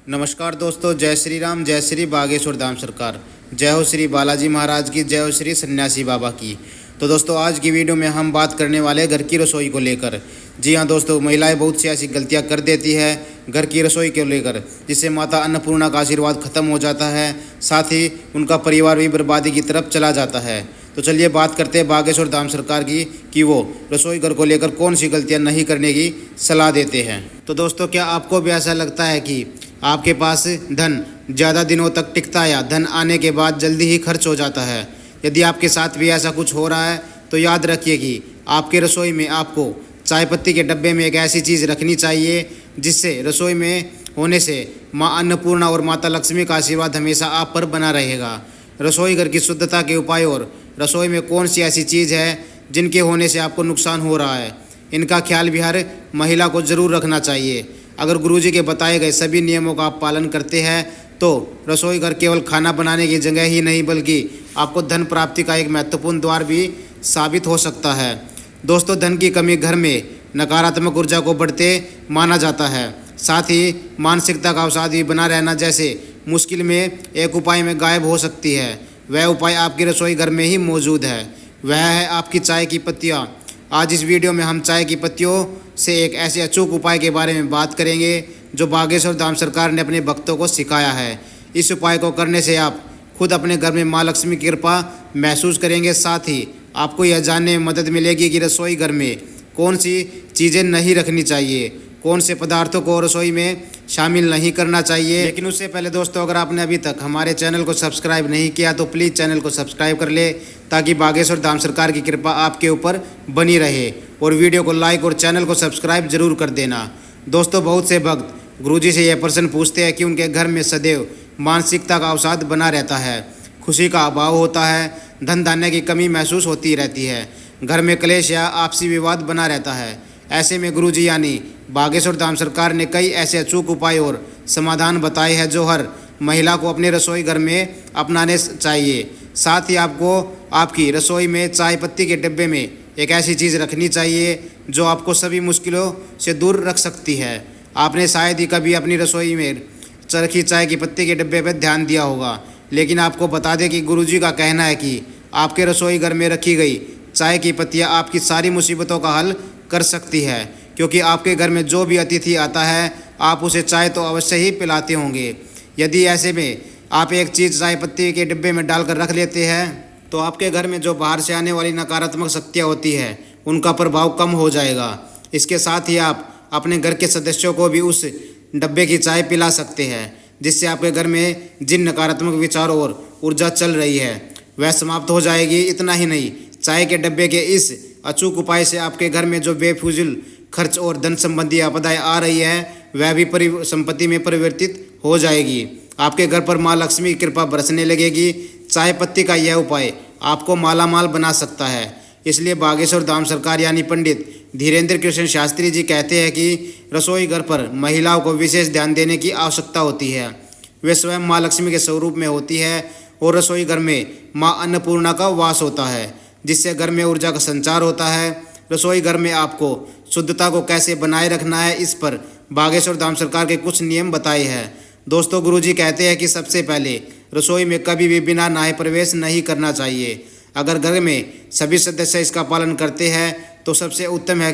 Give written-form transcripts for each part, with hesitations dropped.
नमस्कार दोस्तों, जय श्री राम, जय श्री बागेश्वर धाम सरकार, जय हो श्री बालाजी महाराज की, जय हो श्री सन्यासी बाबा की। तो दोस्तों, आज की वीडियो में हम बात करने वाले हैं घर की रसोई को लेकर। जी हाँ दोस्तों, महिलाएं बहुत सी ऐसी गलतियां कर देती है घर की रसोई को लेकर, जिससे माता अन्नपूर्णा का आशीर्वाद खत्म हो जाता है, साथ ही उनका परिवार भी बर्बादी की तरफ चला जाता है। तो चलिए बात करते हैं बागेश्वर धाम सरकार की कि वो रसोई घर को लेकर कौन सी गलतियां नहीं करने की सलाह देते हैं। तो दोस्तों, क्या आपको भी ऐसा लगता है कि आपके पास धन ज़्यादा दिनों तक टिकता है या धन आने के बाद जल्दी ही खर्च हो जाता है? यदि आपके साथ भी ऐसा कुछ हो रहा है तो याद रखिए कि आपके रसोई में आपको चाय पत्ती के डब्बे में एक ऐसी चीज़ रखनी चाहिए जिससे रसोई में होने से माँ अन्नपूर्णा और माता लक्ष्मी का आशीर्वाद हमेशा आप पर बना रहेगा। रसोई घर की शुद्धता के उपाय और रसोई में कौन सी ऐसी चीज़ है जिनके होने से आपको नुकसान हो रहा है, इनका ख्याल भी हर महिला को ज़रूर रखना चाहिए। अगर गुरुजी के बताए गए सभी नियमों का आप पालन करते हैं तो रसोई घर केवल खाना बनाने की जगह ही नहीं बल्कि आपको धन प्राप्ति का एक महत्वपूर्ण द्वार भी साबित हो सकता है। दोस्तों, धन की कमी घर में नकारात्मक ऊर्जा को बढ़ते माना जाता है, साथ ही मानसिकता का अवसाद भी बना रहना जैसे मुश्किल में एक उपाय में गायब हो सकती है। वह उपाय आपकी रसोई घर में ही मौजूद है, वह है आपकी चाय की पत्तियाँ। आज इस वीडियो में हम चाय की पत्तियों से एक ऐसे अचूक उपाय के बारे में बात करेंगे जो बागेश्वर धाम सरकार ने अपने भक्तों को सिखाया है। इस उपाय को करने से आप खुद अपने घर में माँ लक्ष्मी की कृपा महसूस करेंगे, साथ ही आपको यह जानने में मदद मिलेगी कि रसोई घर में कौन सी चीज़ें नहीं रखनी चाहिए, कौन से पदार्थों को रसोई में शामिल नहीं करना चाहिए। लेकिन उससे पहले दोस्तों, अगर आपने अभी तक हमारे चैनल को सब्सक्राइब नहीं किया तो प्लीज़ चैनल को सब्सक्राइब कर ले, ताकि बागेश्वर धाम सरकार की कृपा आपके ऊपर बनी रहे। और वीडियो को लाइक और चैनल को सब्सक्राइब जरूर कर देना। दोस्तों, बहुत से भक्त गुरुजी से यह प्रश्न पूछते हैं कि उनके घर में सदैव मानसिकता का अवसाद बना रहता है, खुशी का अभाव होता है, धन धान्य की कमी महसूस होती रहती है, घर में क्लेश या आपसी विवाद बना रहता है। ऐसे में गुरुजी यानी बागेश्वर धाम सरकार ने कई ऐसे अचूक उपाय और समाधान बताए हैं जो हर महिला को अपने रसोई घर में अपनाने चाहिए। साथ ही आपको आपकी रसोई में चाय पत्ती के डिब्बे में एक ऐसी चीज़ रखनी चाहिए जो आपको सभी मुश्किलों से दूर रख सकती है। आपने शायद ही कभी अपनी रसोई में चरखी चाय की पत्ती के डिब्बे पर ध्यान दिया होगा, लेकिन आपको बता दें कि गुरुजी का कहना है कि आपके रसोई घर में रखी गई चाय की पत्तियाँ आपकी सारी मुसीबतों का हल कर सकती है, क्योंकि आपके घर में जो भी अतिथि आता है आप उसे चाय तो अवश्य ही पिलाते होंगे। यदि ऐसे में आप एक चीज़ चाय पत्ती के डिब्बे में डालकर रख लेते हैं तो आपके घर में जो बाहर से आने वाली नकारात्मक शक्तियाँ होती है उनका प्रभाव कम हो जाएगा। इसके साथ ही आप अपने घर के सदस्यों को भी उस डब्बे की चाय पिला सकते हैं, जिससे आपके घर में जिन नकारात्मक विचार और ऊर्जा चल रही है वह समाप्त हो जाएगी। इतना ही नहीं, चाय के डब्बे के इस अचूक उपाय से आपके घर में जो बेफिजूल खर्च और धन संबंधी आपदाएं आ रही है वह भी संपत्ति में परिवर्तित हो जाएगी। आपके घर पर माँ लक्ष्मी की कृपा बरसने लगेगी। चाय पत्ती का यह उपाय आपको मालामाल बना सकता है। इसलिए बागेश्वर धाम सरकार यानी पंडित धीरेन्द्र कृष्ण शास्त्री जी कहते हैं कि रसोई घर पर महिलाओं को विशेष ध्यान देने की आवश्यकता होती है। वे स्वयं माँ लक्ष्मी के स्वरूप में होती है और रसोई घर में माँ अन्नपूर्णा का वास होता है, जिससे घर में ऊर्जा का संचार होता है। रसोई घर में आपको शुद्धता को कैसे बनाए रखना है, इस पर बागेश्वर धाम सरकार के कुछ नियम बताए हैं। दोस्तों, गुरुजी कहते हैं कि सबसे पहले रसोई में कभी भी बिना नहाए प्रवेश नहीं करना चाहिए। अगर घर में सभी सदस्य इसका पालन करते हैं तो सबसे उत्तम है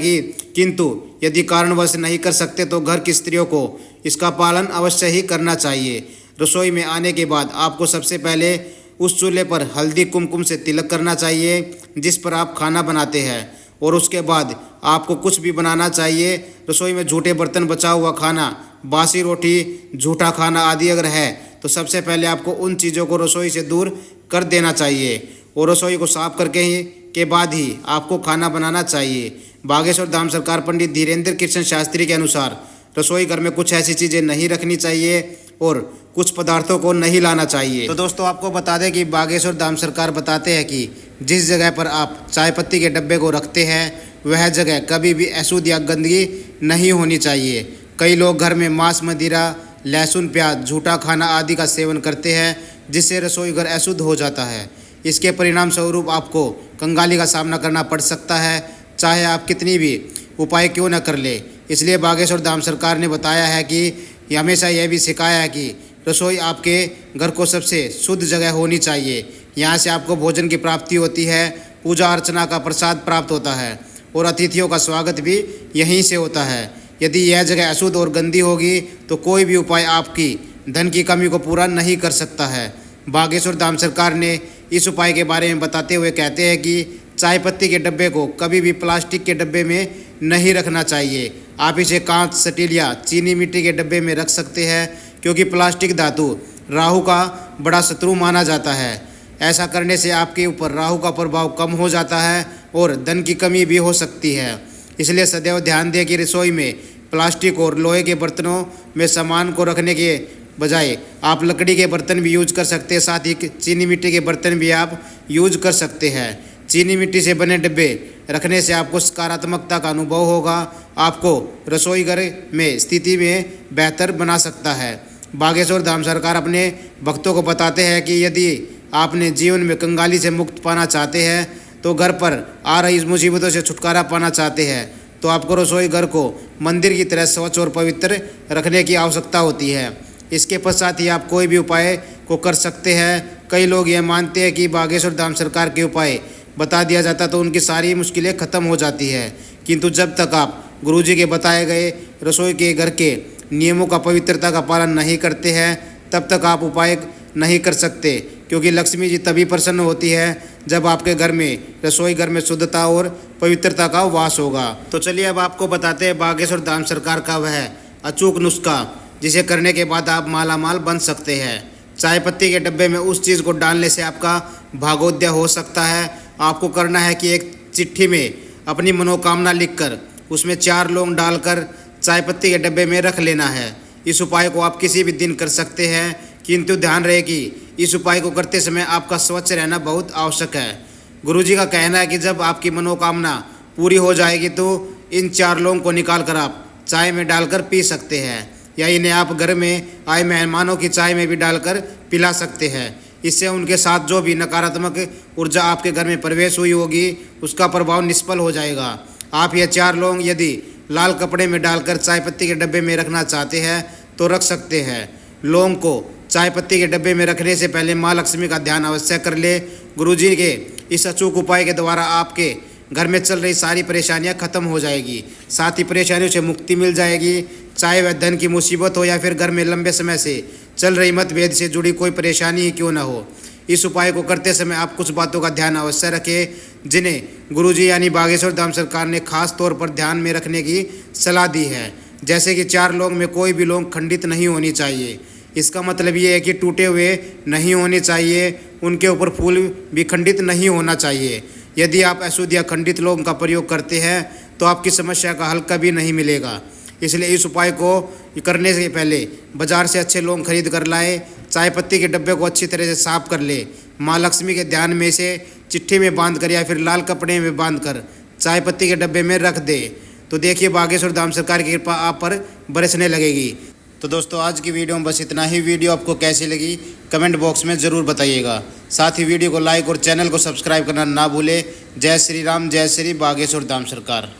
किंतु यदि कारणवश नहीं कर सकते तो घर की स्त्रियों को इसका पालन अवश्य ही करना चाहिए। रसोई में आने के बाद आपको सबसे पहले उस चूल्हे पर हल्दी कुमकुम से तिलक करना चाहिए जिस पर आप खाना बनाते हैं, और उसके बाद आपको कुछ भी बनाना चाहिए। रसोई में झूठे बर्तन, बचा हुआ खाना, बासी रोटी, झूठा खाना आदि अगर है तो सबसे पहले आपको उन चीज़ों को रसोई से दूर कर देना चाहिए और रसोई को साफ करके ही के बाद ही आपको खाना बनाना चाहिए। बागेश्वर धाम सरकार पंडित धीरेन्द्र कृष्ण शास्त्री के अनुसार रसोई घर में कुछ ऐसी चीज़ें नहीं रखनी चाहिए और कुछ पदार्थों को नहीं लाना चाहिए। तो दोस्तों, आपको बता दें कि बागेश्वर धाम सरकार बताते हैं कि जिस जगह पर आप चाय पत्ती के डब्बे को रखते हैं वह जगह कभी भी अशुद्ध या गंदगी नहीं होनी चाहिए। कई लोग घर में मांस, मदिरा, लहसुन, प्याज, झूठा खाना आदि का सेवन करते हैं, जिससे रसोई घर अशुद्ध हो जाता है। इसके परिणाम स्वरूप आपको कंगाली का सामना करना पड़ सकता है, चाहे आप कितनी भी उपाय क्यों न कर ले। इसलिए बागेश्वर धाम सरकार ने बताया है कि ये हमेशा यह भी सिखाया है कि रसोई आपके घर को सबसे शुद्ध जगह होनी चाहिए। यहाँ से आपको भोजन की प्राप्ति होती है, पूजा अर्चना का प्रसाद प्राप्त होता है और अतिथियों का स्वागत भी यहीं से होता है। यदि यह जगह अशुद्ध और गंदी होगी तो कोई भी उपाय आपकी धन की कमी को पूरा नहीं कर सकता है। बागेश्वर धाम सरकार ने इस उपाय के बारे में बताते हुए कहते हैं कि चाय पत्ती के डब्बे को कभी भी प्लास्टिक के डब्बे में नहीं रखना चाहिए। आप इसे कांच, स्टील या चीनी मिट्टी के डब्बे में रख सकते हैं, क्योंकि प्लास्टिक धातु राहु का बड़ा शत्रु माना जाता है। ऐसा करने से आपके ऊपर राहु का प्रभाव कम हो जाता है और धन की कमी भी हो सकती है। इसलिए सदैव ध्यान दें कि रसोई में प्लास्टिक और लोहे के बर्तनों में सामान को रखने के बजाय आप लकड़ी के बर्तन भी यूज कर सकते हैं। साथ ही चीनी मिट्टी के बर्तन भी आप यूज कर सकते हैं। चीनी मिट्टी से बने डिब्बे रखने से आपको सकारात्मकता का अनुभव होगा, आपको रसोई घर में स्थिति में बेहतर बना सकता है। बागेश्वर धाम सरकार अपने भक्तों को बताते हैं कि यदि आपने जीवन में कंगाली से मुक्त पाना चाहते हैं, तो घर पर आ रही इस मुसीबतों से छुटकारा पाना चाहते हैं, तो आपको रसोई घर को मंदिर की तरह स्वच्छ और पवित्र रखने की आवश्यकता होती है। इसके पश्चात ही आप कोई भी उपाय को कर सकते हैं। कई लोग यह मानते हैं कि बागेश्वर धाम सरकार के उपाय बता दिया जाता तो उनकी सारी मुश्किलें खत्म हो जाती है, किंतु जब तक आप गुरुजी के बताए गए रसोई के घर के नियमों का पवित्रता का पालन नहीं करते हैं, तब तक आप उपाय नहीं कर सकते, क्योंकि लक्ष्मी जी तभी प्रसन्न होती है जब आपके घर में रसोई घर में शुद्धता और पवित्रता का वास होगा। तो चलिए अब आपको बताते हैं बागेश्वर धाम सरकार का वह अचूक नुस्खा, जिसे करने के बाद आप मालामाल बन सकते हैं। चाय पत्ती के डब्बे में उस चीज़ को डालने से आपका भाग्योदय हो सकता है। आपको करना है कि एक चिट्ठी में अपनी मनोकामना लिखकर उसमें 4 लौंग डालकर चाय पत्ती के डब्बे में रख लेना है। इस उपाय को आप किसी भी दिन कर सकते हैं, किंतु ध्यान रहे कि इस उपाय को करते समय आपका स्वच्छ रहना बहुत आवश्यक है। गुरुजी का कहना है कि जब आपकी मनोकामना पूरी हो जाएगी तो इन 4 लौंग को निकाल कर आप चाय में डालकर पी सकते हैं, या इन्हें आप घर में आए मेहमानों की चाय में भी डालकर पिला सकते हैं। इससे उनके साथ जो भी नकारात्मक ऊर्जा आपके घर में प्रवेश हुई होगी उसका प्रभाव निष्फल हो जाएगा। आप ये 4 लौंग यदि लाल कपड़े में डालकर चाय पत्ती के डब्बे में रखना चाहते हैं तो रख सकते हैं। लौंग को चाय पत्ती के डब्बे में रखने से पहले माँ लक्ष्मी का ध्यान अवश्य कर ले। गुरुजी के इस अचूक उपाय के द्वारा आपके घर में चल रही सारी परेशानियां खत्म हो जाएगी, साथ ही परेशानियों से मुक्ति मिल जाएगी। चाहे वह धन की मुसीबत हो या फिर घर में लंबे समय से चल रही मतभेद से जुड़ी कोई परेशानी ही क्यों न हो, इस उपाय को करते समय आप कुछ बातों का ध्यान अवश्य रखें, जिन्हें गुरुजी यानी बागेश्वर धाम सरकार ने खास तौर पर ध्यान में रखने की सलाह दी है। जैसे कि 4 लौंग में कोई भी लौंग खंडित नहीं होनी चाहिए। इसका मतलब ये है कि टूटे हुए नहीं होने चाहिए, उनके ऊपर फूल भी खंडित नहीं होना चाहिए। यदि आप अशुद्ध या खंडित लौंग का प्रयोग करते हैं तो आपकी समस्या का हल कभी नहीं मिलेगा। इसलिए इस उपाय को करने से पहले बाजार से अच्छे लौंग खरीद कर लाएं। चाय पत्ती के डब्बे को अच्छी तरह से साफ कर ले। माँ लक्ष्मी के ध्यान में इसे चिट्ठी में बांध कर या फिर लाल कपड़े में बांध कर चाय पत्ती के डब्बे में रख दे। तो देखिए बागेश्वर धाम सरकार की कृपा आप पर बरसने लगेगी। तो दोस्तों आज की वीडियो में बस इतना ही। वीडियो आपको कैसी लगी कमेंट बॉक्स में ज़रूर बताइएगा। साथ ही वीडियो को लाइक और चैनल को सब्सक्राइब करना ना भूलें। जय श्री राम, जय श्री बागेश्वर धाम सरकार।